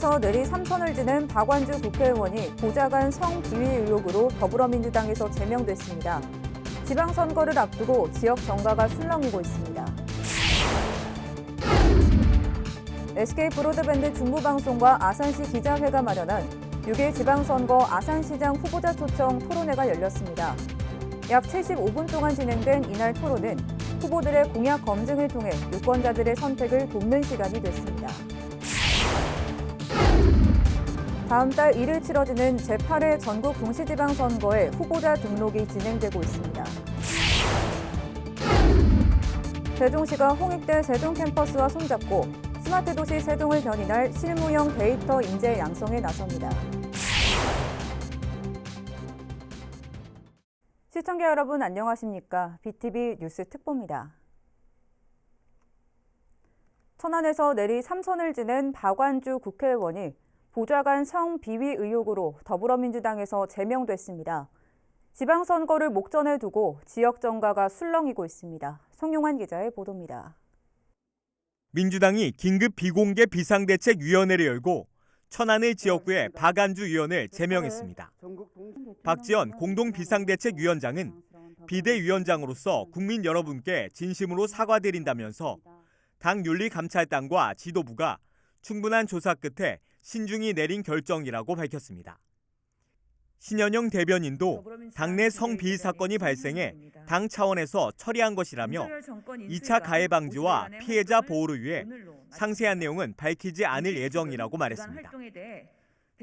천안에서 내리 3선을 지낸 박완주 국회의원이 보좌관 성비위 의혹으로 더불어민주당에서 제명됐습니다. 지방선거를 앞두고 지역 정가가 술렁이고 있습니다. SK브로드밴드 중부방송과 아산시 기자회가 마련한 6일 지방선거 아산시장 후보자 초청 토론회가 열렸습니다. 약 75분 동안 진행된 이날 토론은 후보들의 공약 검증을 통해 유권자들의 선택을 돕는 시간이 됐습니다. 다음 달 1일 치러지는 제8회 전국 동시지방선거에 후보자 등록이 진행되고 있습니다. 세종시가 홍익대 세종 캠퍼스와 손잡고 스마트 도시 세종을 견인할 실무형 데이터 인재 양성에 나섭니다. 시청자 여러분 안녕하십니까? BTV 뉴스 특보입니다. 천안에서 내리 3선을 지낸 박완주 국회의원이 보좌관 성비위 의혹으로 더불어민주당에서 제명됐습니다. 지방선거를 목전에 두고 지역 정가가 술렁이고 있습니다. 송용환 기자의 보도입니다. 민주당이 긴급 비공개 비상대책위원회를 열고 천안의 지역구에 박완주 의원을 제명했습니다. 박지원 공동비상대책위원장은 비대위원장으로서 국민 여러분께 진심으로 사과드린다면서 당 윤리감찰단과 지도부가 충분한 조사 끝에 신중히 내린 결정이라고 밝혔습니다. 신현영 대변인도 당내 성비위 사건이 발생해 당 차원에서 처리한 것이라며 2차 가해 방지와 피해자 보호를 위해 상세한 내용은 밝히지 않을 예정이라고 말했습니다.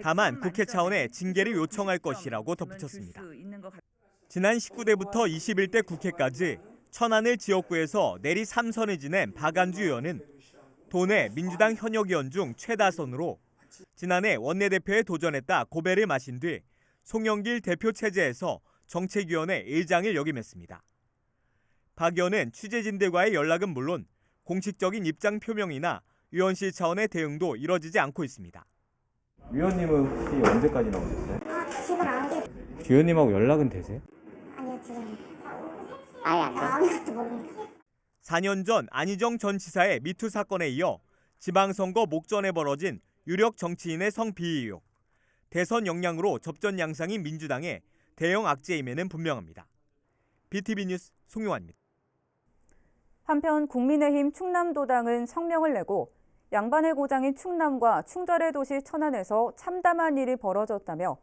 다만 국회 차원의 징계를 요청할 것이라고 덧붙였습니다. 지난 19대부터 21대 국회까지 천안을 지역구에서 내리 3선을 지낸 박완주 의원은 도내 민주당 현역 의원 중 최다선으로 지난해 원내대표에 도전했다 고배를 마신 뒤 송영길 대표 체제에서 정책위원회 의장을 역임했습니다. 박 의원은 취재진들과의 연락은 물론 공식적인 입장 표명이나 의원실 차원의 대응도 이뤄지지 않고 있습니다. 위원님은 혹시 언제까지 나오셨어요? 지금 안 돼. 위원님하고 연락은 되세요? 아니요, 지금. 아무것도 모릅니다. 4년 전 안희정 전 지사의 미투 사건에 이어 지방선거 목전에 벌어진 유력 정치인의 성비위 의혹. 대선 역량으로 접전 양상인 민주당의 대형 악재임에는 분명합니다. BTV 뉴스 송용환입니다. 한편 국민의힘 충남도당은 성명을 내고 양반의 고장인 충남과 충절의 도시 천안에서 참담한 일이 벌어졌다며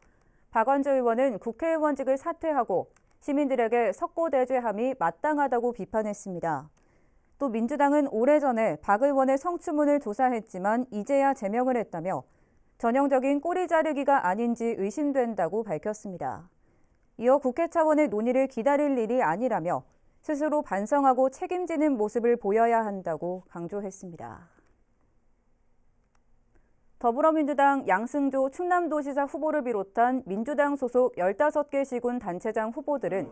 박완주 의원은 국회의원직을 사퇴하고 시민들에게 석고대죄함이 마땅하다고 비판했습니다. 또 민주당은 오래전에 박 의원의 성추문을 조사했지만 이제야 제명을 했다며 전형적인 꼬리 자르기가 아닌지 의심된다고 밝혔습니다. 이어 국회 차원의 논의를 기다릴 일이 아니라며 스스로 반성하고 책임지는 모습을 보여야 한다고 강조했습니다. 더불어민주당 양승조 충남도지사 후보를 비롯한 민주당 소속 15개 시군 단체장 후보들은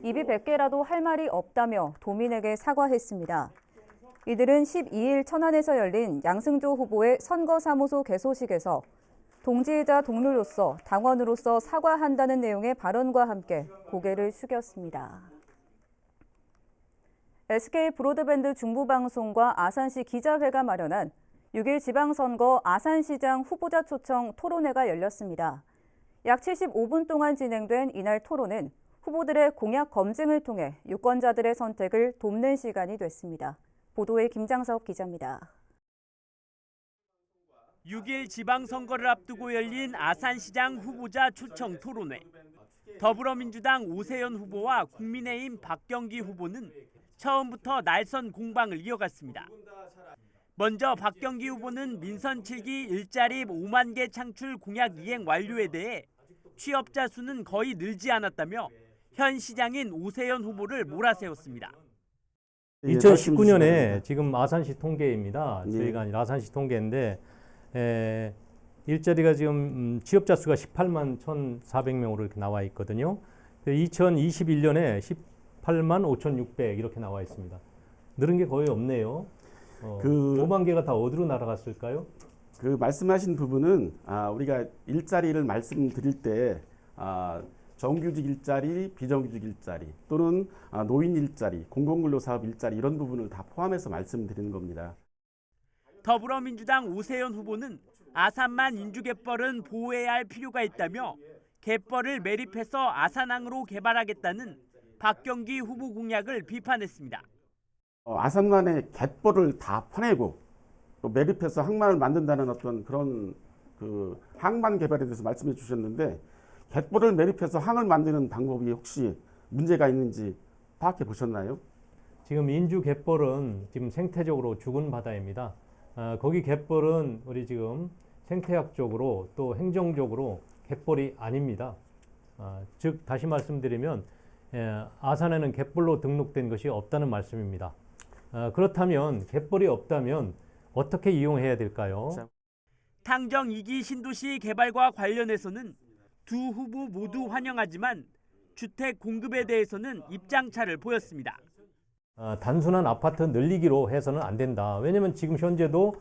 입이 100개라도 할 말이 없다며 도민에게 사과했습니다. 이들은 12일 천안에서 열린 양승조 후보의 선거사무소 개소식에서 동지이자 동료로서 당원으로서 사과한다는 내용의 발언과 함께 고개를 숙였습니다. SK브로드밴드 중부방송과 아산시 기자회가 마련한 6일 지방선거 아산시장 후보자 초청 토론회가 열렸습니다. 약 75분 동안 진행된 이날 토론은 후보들의 공약 검증을 통해 유권자들의 선택을 돕는 시간이 됐습니다. 보도에 김장석 기자입니다. 6일 지방선거를 앞두고 열린 아산시장 후보자 초청 토론회. 더불어민주당 오세연 후보와 국민의힘 박경기 후보는 처음부터 날선 공방을 이어갔습니다. 먼저 박경기 후보는 민선 7기 일자리 5만 개 창출 공약 이행 완료에 대해 취업자 수는 거의 늘지 않았다며 현 시장인 오세연 후보를 몰아세웠습니다. 2019년에 지금 아산시 통계입니다. 저희가 아니라 아산시 통계인데 일자리가 지금 취업자 수가 18만 1,400명으로 이렇게 나와 있거든요. 2021년에 18만 5,600 이렇게 나와 있습니다. 늘은 게 거의 없네요. 5만 개가 다 어디로 날아갔을까요? 그 말씀하신 부분은 우리가 일자리를 말씀드릴 때 정규직 일자리, 비정규직 일자리 또는 노인 일자리, 공공근로사업 일자리 이런 부분을 다 포함해서 말씀드리는 겁니다. 더불어민주당 오세연 후보는 아산만 인주갯벌은 보호해야 할 필요가 있다며 갯벌을 매립해서 아산항으로 개발하겠다는 박경기 후보 공약을 비판했습니다. 아산만의 갯벌을 다 퍼내고 또 매립해서 항만을 만든다는 어떤 그런 그 항만 개발에 대해서 말씀해 주셨는데 갯벌을 매립해서 항을 만드는 방법이 혹시 문제가 있는지 파악해 보셨나요? 지금 인주 갯벌은 지금 생태적으로 죽은 바다입니다. 거기 갯벌은 우리 지금 생태학적으로 또 행정적으로 갯벌이 아닙니다. 즉 다시 말씀드리면 아산에는 갯벌로 등록된 것이 없다는 말씀입니다. 그렇다면 갯벌이 없다면 어떻게 이용해야 될까요? 탕정 2기 신도시 개발과 관련해서는 두 후보 모두 환영하지만 주택 공급에 대해서는 입장차를 보였습니다. 단순한 아파트 늘리기로 해서는 안 된다. 왜냐하면 지금 현재도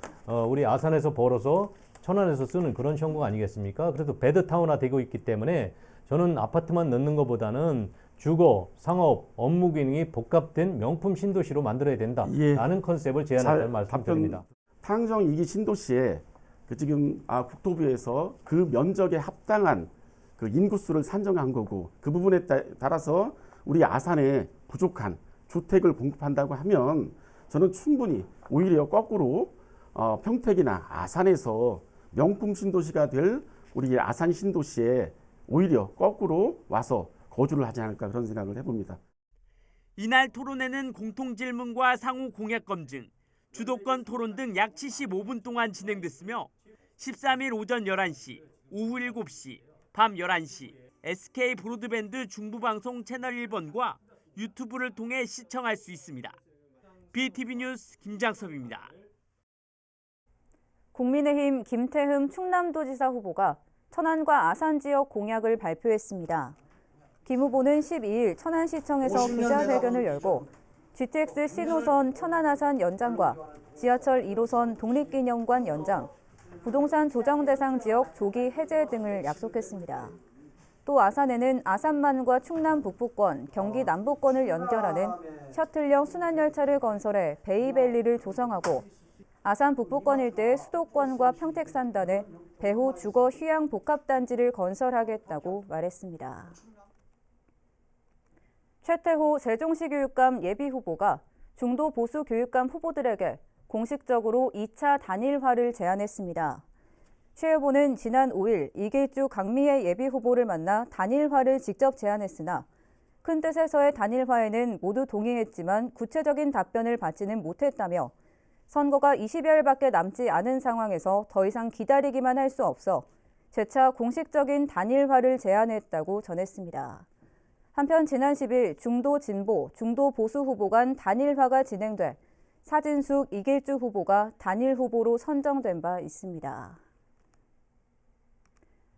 우리 아산에서 벌어서 천안에서 쓰는 그런 형국 아니겠습니까? 그래도 베드타운화 되고 있기 때문에 저는 아파트만 넣는 것보다는 주거, 상업, 업무 기능이 복합된 명품 신도시로 만들어야 된다라는 컨셉을 제안했다는 말씀드립니다. 탕정 2기 신도시에 그 지금 국토부에서 그 면적에 합당한 그 인구수를 산정한 거고 그 부분에 따라서 우리 아산에 부족한 주택을 공급한다고 하면 저는 충분히 오히려 거꾸로 평택이나 아산에서 명품 신도시가 될 우리 아산 신도시에 오히려 거꾸로 와서 거주를 하지 않을까 그런 생각을 해봅니다. 이날 토론회는 공통질문과 상호 공약 검증, 주도권 토론 등 약 75분 동안 진행됐으며 13일 오전 11시, 오후 7시, 밤 11시 SK 브로드밴드 중부방송 채널 1번과 유튜브를 통해 시청할 수 있습니다. BTV 뉴스 김장섭입니다. 국민의힘 김태흠 충남도지사 후보가 천안과 아산 지역 공약을 발표했습니다. 김 후보는 12일 천안시청에서 기자회견을 열고 GTX 신호선 천안-아산 연장과 지하철 1호선 독립기념관 연장, 부동산 조정 대상 지역 조기 해제 등을 약속했습니다. 또 아산에는 아산만과 충남 북부권, 경기 남부권을 연결하는 셔틀형 순환열차를 건설해 베이밸리를 조성하고 아산 북부권 일대의 수도권과 평택산단에 배후 주거 휴양 복합단지를 건설하겠다고 말했습니다. 최태호 세종시 교육감 예비후보가 중도 보수 교육감 후보들에게 공식적으로 2차 단일화를 제안했습니다. 최 후보는 지난 5일 이길주 강미애 예비후보를 만나 단일화를 직접 제안했으나 큰 뜻에서의 단일화에는 모두 동의했지만 구체적인 답변을 받지는 못했다며 선거가 20여일밖에 남지 않은 상황에서 더 이상 기다리기만 할 수 없어 재차 공식적인 단일화를 제안했다고 전했습니다. 한편 지난 10일 중도 진보, 중도 보수 후보 간 단일화가 진행돼 사진숙, 이길주 후보가 단일 후보로 선정된 바 있습니다.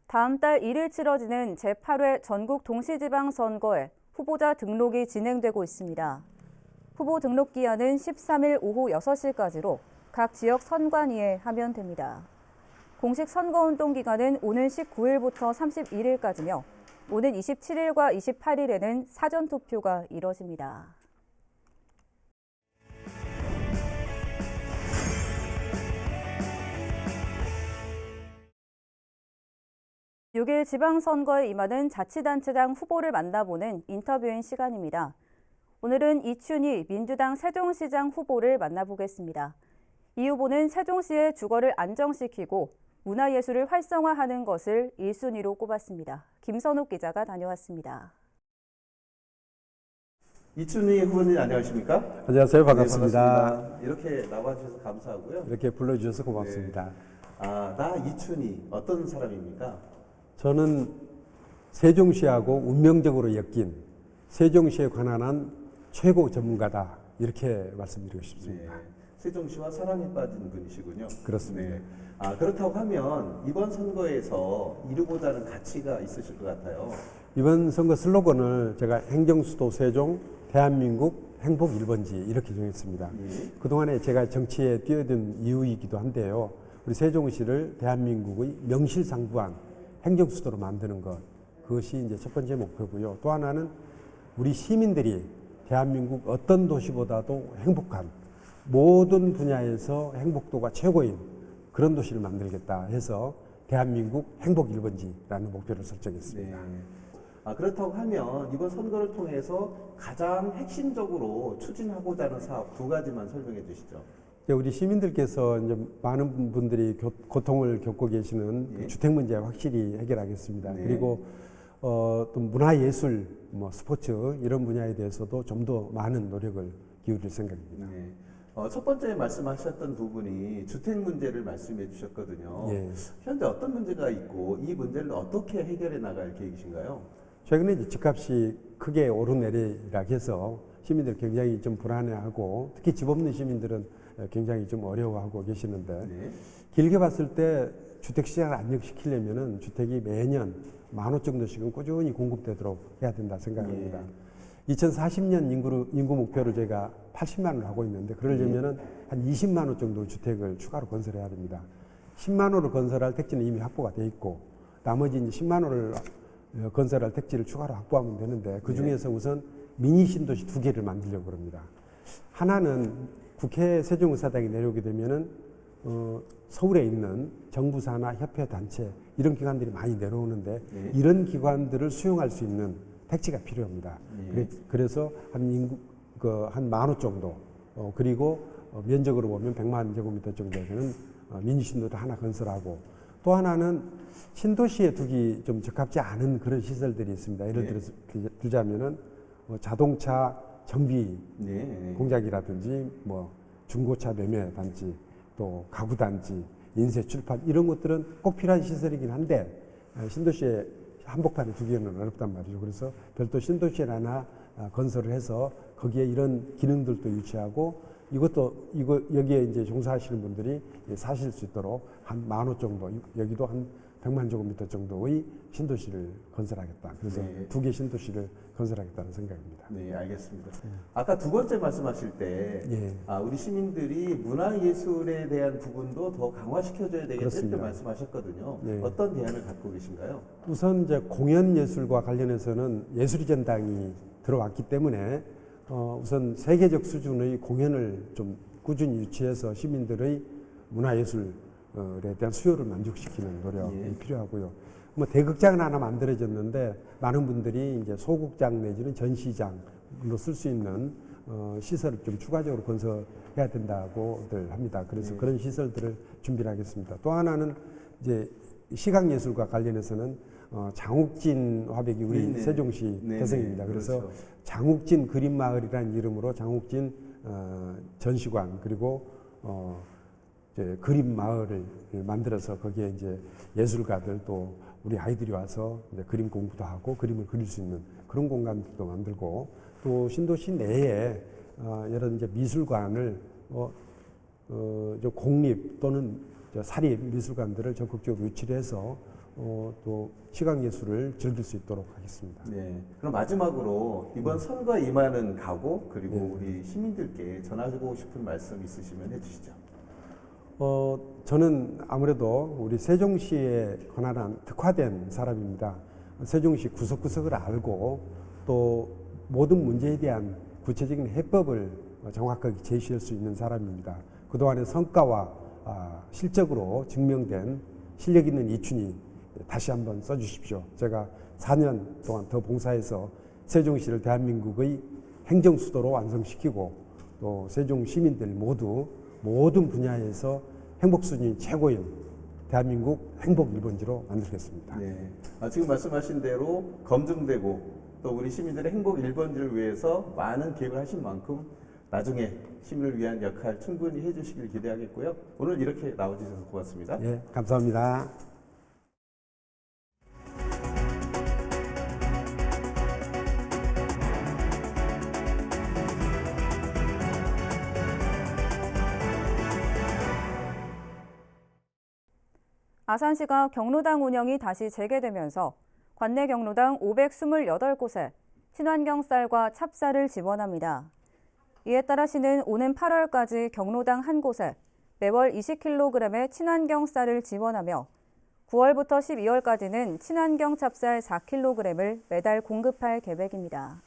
다음 달 1일 치러지는 제8회 전국 동시지방선거에 후보자 등록이 진행되고 있습니다. 후보 등록 기한은 13일 오후 6시까지로 각 지역 선관위에 하면 됩니다. 공식 선거운동 기간은 오는 19일부터 31일까지며 오는 27일과 28일에는 사전투표가 이뤄집니다. 6일 지방선거에 임하는 자치단체장 후보를 만나보는 인터뷰인 시간입니다. 오늘은 이춘희 민주당 세종시장 후보를 만나보겠습니다. 이 후보는 세종시의 주거를 안정시키고 문화예술을 활성화하는 것을 1순위로 꼽았습니다. 김선욱 기자가 다녀왔습니다. 이춘희 후보님 안녕하십니까? 안녕하세요. 반갑습니다. 네, 반갑습니다. 이렇게 나와주셔서 감사하고요. 이렇게 불러주셔서 고맙습니다. 네. 나 이춘희 어떤 사람입니까? 저는 세종시하고 운명적으로 엮인 세종시에 관한 한 최고 전문가다 이렇게 말씀드리고 싶습니다. 네. 세종시와 사랑에 빠진 분이시군요. 그렇습니다. 네. 그렇다고 하면 이번 선거에서 이루고자 하는 가치가 있으실 것 같아요. 이번 선거 슬로건을 제가 행정수도 세종, 대한민국 행복 1번지 이렇게 정했습니다. 네. 그동안에 제가 정치에 뛰어든 이유이기도 한데요. 우리 세종시를 대한민국의 명실상부한 행정수도로 만드는 것, 그것이 이제 첫 번째 목표고요. 또 하나는 우리 시민들이 대한민국 어떤 도시보다도 행복한 모든 분야에서 행복도가 최고인 그런 도시를 만들겠다 해서 대한민국 행복 1번지라는 목표를 설정했습니다. 네. 그렇다고 하면 이번 선거를 통해서 가장 핵심적으로 추진하고자 하는 사업 두 가지만 설명해 주시죠. 우리 시민들께서 이제 많은 분들이 고통을 겪고 계시는 그 주택 문제 확실히 해결하겠습니다. 네. 그리고 또 문화예술, 스포츠 이런 분야에 대해서도 좀 더 많은 노력을 기울일 생각입니다. 네. 첫 번째 말씀하셨던 부분이 주택 문제를 말씀해 주셨거든요. 예. 현재 어떤 문제가 있고 이 문제를 어떻게 해결해 나갈 계획이신가요? 최근에 이제 집값이 크게 오르내리라 해서 시민들 굉장히 좀 불안해하고 특히 집 없는 시민들은 굉장히 좀 어려워하고 계시는데 네. 길게 봤을 때 주택 시장을 안정시키려면은 주택이 매년 10,000호 정도씩은 꾸준히 공급되도록 해야 된다 생각합니다. 2040년 인구 목표를 저희가 80만 원을 하고 있는데 그러려면은 한 20만 호 정도 주택을 추가로 건설해야 됩니다. 10만 호를 건설할 택지는 이미 확보가 돼 있고 나머지 이제 10만 호를 건설할 택지를 추가로 확보하면 되는데 그 중에서 우선 미니 신도시 2개를 만들려고 합니다. 하나는 국회 세종의사당이 내려오게 되면은 서울에 있는 정부사나 협회 단체 이런 기관들이 많이 내려오는데 이런 기관들을 수용할 수 있는 택지가 필요합니다. 그래서 한 10,000호 정도 그리고 면적으로 보면 100만 제곱미터 정도 되는 미니 신도를 하나 건설하고 또 하나는 신도시에 두기 좀 적합지 않은 그런 시설들이 있습니다. 예를 들자면은 자동차 정비 공장이라든지 중고차 매매 단지 또 가구 단지 인쇄 출판 이런 것들은 꼭 필요한 시설이긴 한데 신도시에 한복판에 두기에는 어렵단 말이죠. 그래서 별도 신도시를 하나 건설을 해서 거기에 이런 기능들도 유치하고 여기에 이제 종사하시는 분들이 사실 수 있도록 한 10,000호 정도 여기도 한 100만 제곱미터 정도의 신도시를 건설하겠다. 그래서 2개 신도시를 건설하겠다는 생각입니다. 네, 알겠습니다. 아까 두 번째 말씀하실 때 우리 시민들이 문화예술에 대한 부분도 더 강화시켜줘야 되겠다 이렇게 말씀하셨거든요. 어떤 대안을 갖고 계신가요? 우선 이제 공연 예술과 관련해서는 예술의 전당이 들어왔기 때문에 우선 세계적 수준의 공연을 좀 꾸준히 유치해서 시민들의 문화예술에 대한 수요를 만족시키는 노력이 필요하고요. 대극장은 하나 만들어졌는데 많은 분들이 이제 소극장 내지는 전시장으로 쓸 수 있는 시설을 좀 추가적으로 건설해야 된다고들 합니다. 그래서 그런 시설들을 준비를 하겠습니다. 또 하나는 이제 시각예술과 관련해서는 장욱진 화백이 우리 세종시 대생입니다. 그래서 그렇죠. 장욱진 그림마을이라는 이름으로 장욱진 전시관 그리고 이제 그림마을을 만들어서 거기에 이제 예술가들 또 우리 아이들이 와서 이제 그림 공부도 하고 그림을 그릴 수 있는 그런 공간들도 만들고 또 신도시 내에 여러 이제 미술관을 공립 또는 사립 미술관들을 적극적으로 유치를 해서 또 시각예술을 즐길 수 있도록 하겠습니다. 네. 그럼 마지막으로 이번 선거에 임하는 각오 그리고 우리 시민들께 전하고 싶은 말씀 있으시면 해주시죠. 저는 아무래도 우리 세종시에 관한 특화된 사람입니다. 세종시 구석구석을 알고 또 모든 문제에 대한 구체적인 해법을 정확하게 제시할 수 있는 사람입니다. 그동안의 성과와 실적으로 증명된 실력 있는 이춘희 다시 한번 써주십시오. 제가 4년 동안 더 봉사해서 세종시를 대한민국의 행정수도로 완성시키고 또 세종 시민들 모두 모든 분야에서 행복순위 최고인 대한민국 행복 1번지로 만들겠습니다. 네. 지금 말씀하신 대로 검증되고 또 우리 시민들의 행복 1번지를 위해서 많은 계획을 하신 만큼 나중에 시민을 위한 역할 충분히 해주시길 기대하겠고요. 오늘 이렇게 나와주셔서 고맙습니다. 네, 감사합니다. 아산시가 경로당 운영이 다시 재개되면서 관내 경로당 528곳에 친환경 쌀과 찹쌀을 지원합니다. 이에 따라 시는 오는 8월까지 경로당 한 곳에 매월 20kg의 친환경 쌀을 지원하며 9월부터 12월까지는 친환경 찹쌀 4kg을 매달 공급할 계획입니다.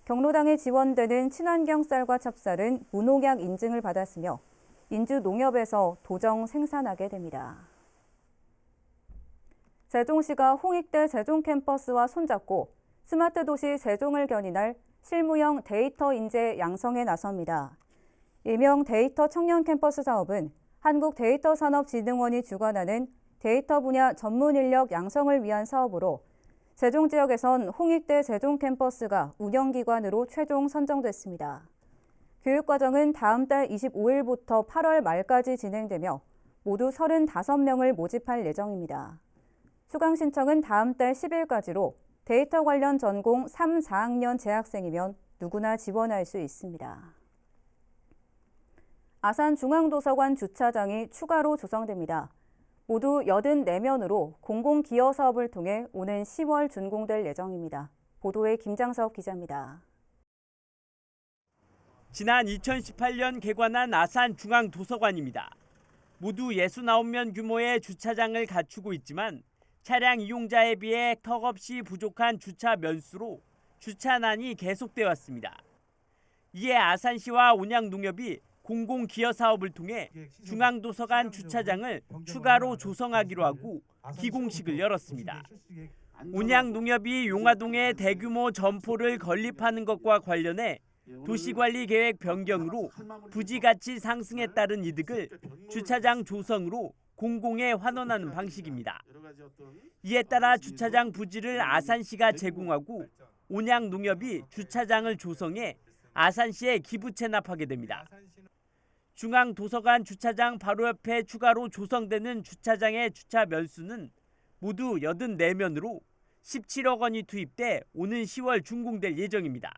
경로당에 지원되는 친환경 쌀과 찹쌀은 무농약 인증을 받았으며 인주농협에서 도정 생산하게 됩니다. 세종시가 홍익대 세종캠퍼스와 손잡고 스마트 도시 세종을 견인할 실무형 데이터 인재 양성에 나섭니다. 일명 데이터 청년 캠퍼스 사업은 한국데이터산업진흥원이 주관하는 데이터 분야 전문 인력 양성을 위한 사업으로 세종 지역에선 홍익대 세종캠퍼스가 운영기관으로 최종 선정됐습니다. 교육과정은 다음 달 25일부터 8월 말까지 진행되며 모두 35명을 모집할 예정입니다. 수강 신청은 다음 달 10일까지로 데이터 관련 전공 3, 4학년 재학생이면 누구나 지원할 수 있습니다. 아산중앙도서관 주차장이 추가로 조성됩니다. 모두 84면으로 공공기여 사업을 통해 오는 10월 준공될 예정입니다. 보도에 김장석 기자입니다. 지난 2018년 개관한 아산중앙도서관입니다. 모두 69면 규모의 주차장을 갖추고 있지만 차량 이용자에 비해 턱없이 부족한 주차 면수로 주차난이 계속돼 왔습니다. 이에 아산시와 온양농협이 공공기여 사업을 통해 중앙도서관 주차장을 추가로 조성하기로 하고 기공식을 열었습니다. 온양농협이 용화동에 대규모 점포를 건립하는 것과 관련해 도시관리계획 변경으로 부지가치 상승에 따른 이득을 주차장 조성으로 공공에 환원하는 방식입니다. 이에 따라 주차장 부지를 아산시가 제공하고 온양농협이 주차장을 조성해 아산시에 기부 체납하게 됩니다. 중앙도서관 주차장 바로 옆에 추가로 조성되는 주차장의 주차 면수는 모두 84면으로 17억 원이 투입돼 오는 10월 준공될 예정입니다.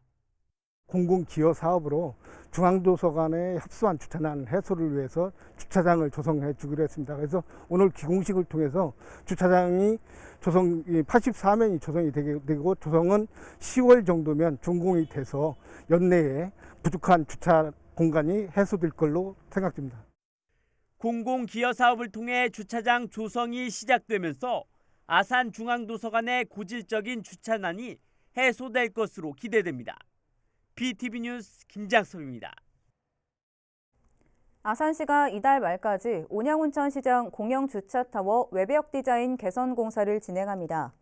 공공기여 사업으로 중앙도서관에 협소한 주차난 해소를 위해서 주차장을 조성해 주기로 했습니다. 그래서 오늘 기공식을 통해서 주차장이 84면이 조성이 되고 조성은 10월 정도면 준공이 돼서 연내에 부족한 주차 공간이 해소될 걸로 생각됩니다. 공공기여 사업을 통해 주차장 조성이 시작되면서 아산중앙도서관의 고질적인 주차난이 해소될 것으로 기대됩니다. BTV 뉴스 김장섭입니다. 아산시가 이달 말까지 온양온천시장 공영주차타워 외벽 디자인 개선 공사를 진행합니다.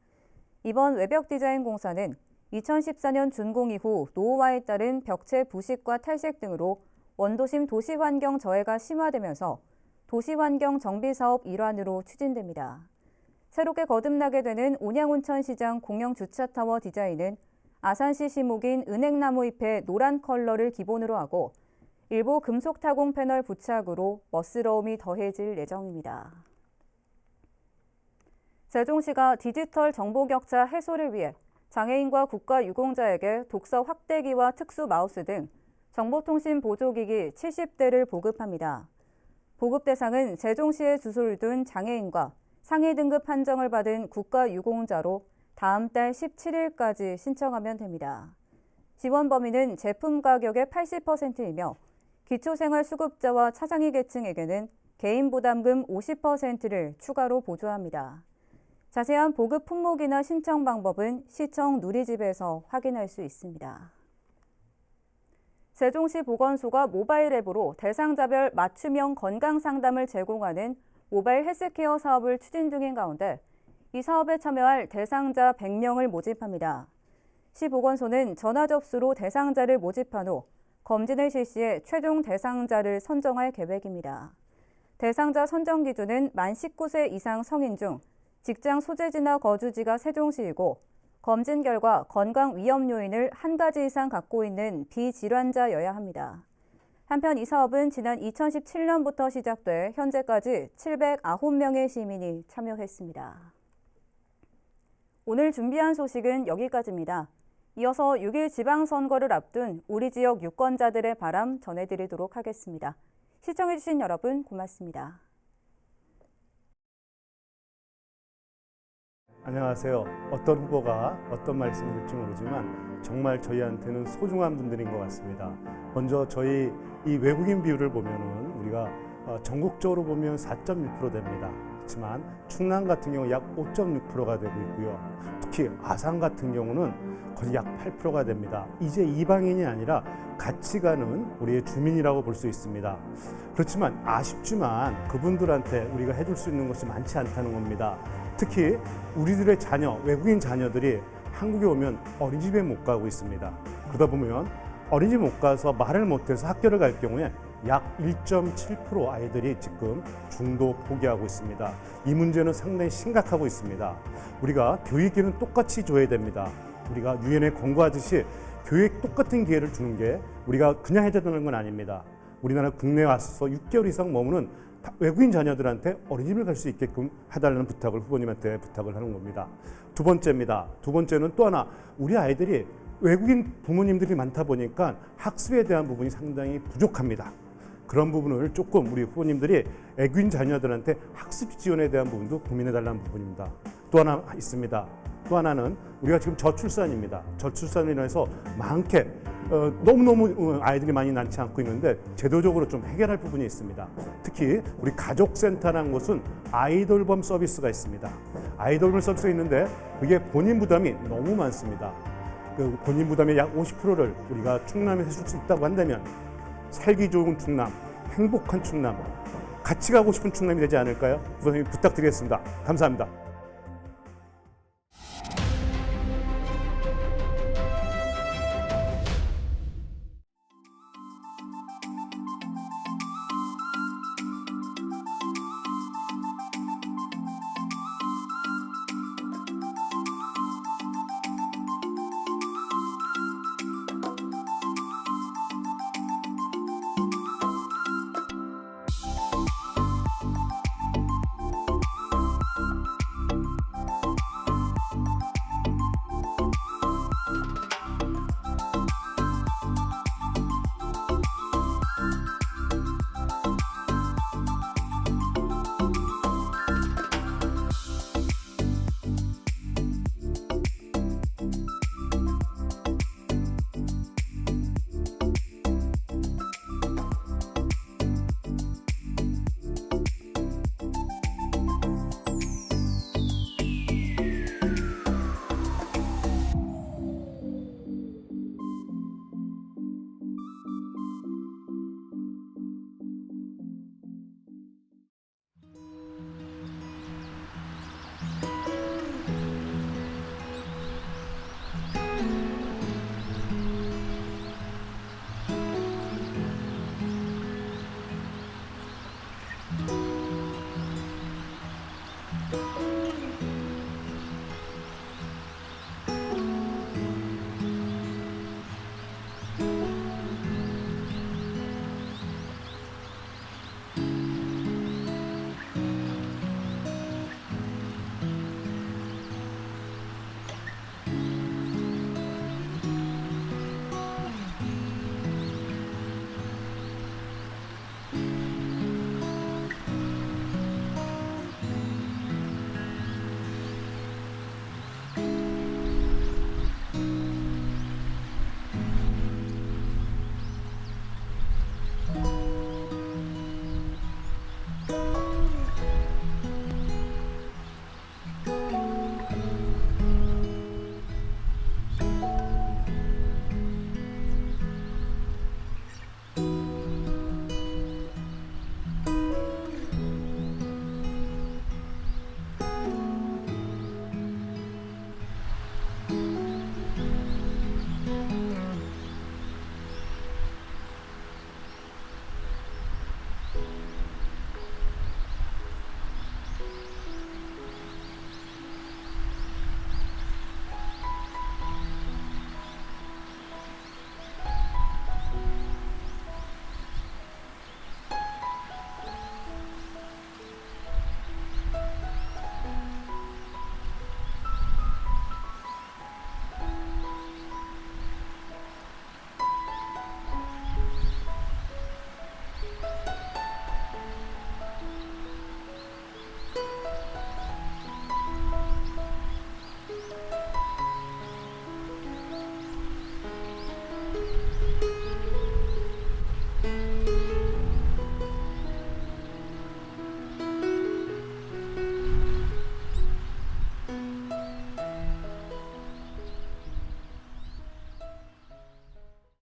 이번 외벽 디자인 공사는 2014년 준공 이후 노후화에 따른 벽체 부식과 탈색 등으로 원도심 도시환경 저해가 심화되면서 도시환경 정비사업 일환으로 추진됩니다. 새롭게 거듭나게 되는 온양온천시장 공영주차타워 디자인은 아산시 시목인 은행나무 잎의 노란 컬러를 기본으로 하고 일부 금속 타공 패널 부착으로 멋스러움이 더해질 예정입니다. 세종시가 디지털 정보 격차 해소를 위해 장애인과 국가유공자에게 독서 확대기와 특수 마우스 등 정보통신 보조기기 70대를 보급합니다. 보급 대상은 세종시에 주소를 둔 장애인과 상위 등급 판정을 받은 국가유공자로 다음 달 17일까지 신청하면 됩니다. 지원 범위는 제품 가격의 80%이며 기초생활수급자와 차상위 계층에게는 개인 부담금 50%를 추가로 보조합니다. 자세한 보급 품목이나 신청 방법은 시청 누리집에서 확인할 수 있습니다. 세종시 보건소가 모바일 앱으로 대상자별 맞춤형 건강상담을 제공하는 모바일 헬스케어 사업을 추진 중인 가운데 이 사업에 참여할 대상자 100명을 모집합니다. 시 보건소는 전화 접수로 대상자를 모집한 후 검진을 실시해 최종 대상자를 선정할 계획입니다. 대상자 선정 기준은 만 19세 이상 성인 중 직장 소재지나 거주지가 세종시이고 검진 결과 건강 위험 요인을 한 가지 이상 갖고 있는 비질환자여야 합니다. 한편 이 사업은 지난 2017년부터 시작돼 현재까지 709명의 시민이 참여했습니다. 오늘 준비한 소식은 여기까지입니다. 이어서 6일 지방선거를 앞둔 우리 지역 유권자들의 바람 전해드리도록 하겠습니다. 시청해주신 여러분 고맙습니다. 안녕하세요. 어떤 후보가 어떤 말씀을 드릴지 모르지만 정말 저희한테는 소중한 분들인 것 같습니다. 먼저 저희 이 외국인 비율을 보면은 우리가 전국적으로 보면 4.1% 됩니다. 그렇지만 충남 같은 경우 약 5.6%가 되고 있고요. 특히 아산 같은 경우는 거의 약 8%가 됩니다. 이제 이방인이 아니라 같이 가는 우리의 주민이라고 볼 수 있습니다. 그렇지만 아쉽지만 그분들한테 우리가 해줄 수 있는 것이 많지 않다는 겁니다. 특히 우리들의 자녀, 외국인 자녀들이 한국에 오면 어린이집에 못 가고 있습니다. 그러다 보면 어린이집 못 가서 말을 못해서 학교를 갈 경우에 약 1.7% 아이들이 지금 중도 포기하고 있습니다. 이 문제는 상당히 심각하고 있습니다. 우리가 교육기회는 똑같이 줘야 됩니다. 우리가 유엔에 권고하듯이 교육 똑같은 기회를 주는 게 우리가 그냥 해줘야 되는 건 아닙니다. 우리나라 국내에 와서 6개월 이상 머무는 외국인 자녀들한테 어린이집을 갈 수 있게끔 해달라는 부탁을 후보님한테 부탁을 하는 겁니다. 두 번째입니다. 두 번째는 또 하나, 우리 아이들이 외국인 부모님들이 많다 보니까 학습에 대한 부분이 상당히 부족합니다. 그런 부분을 조금 우리 후보님들이 외국인 자녀들한테 학습 지원에 대한 부분도 고민해달라는 부분입니다. 또 하나 있습니다. 또 하나는 우리가 지금 저출산입니다. 저출산으로 인해서 많게 너무너무 아이들이 많이 낳지 않고 있는데 제도적으로 좀 해결할 부분이 있습니다. 특히 우리 가족센터라는 곳은 아이돌봄 서비스가 있습니다. 아이돌봄 서비스가 있는데 그게 본인 부담이 너무 많습니다. 그 본인 부담의 약 50%를 우리가 충남에 해줄 수 있다고 한다면 살기 좋은 충남, 행복한 충남, 같이 가고 싶은 충남이 되지 않을까요? 부탁드리겠습니다. 감사합니다.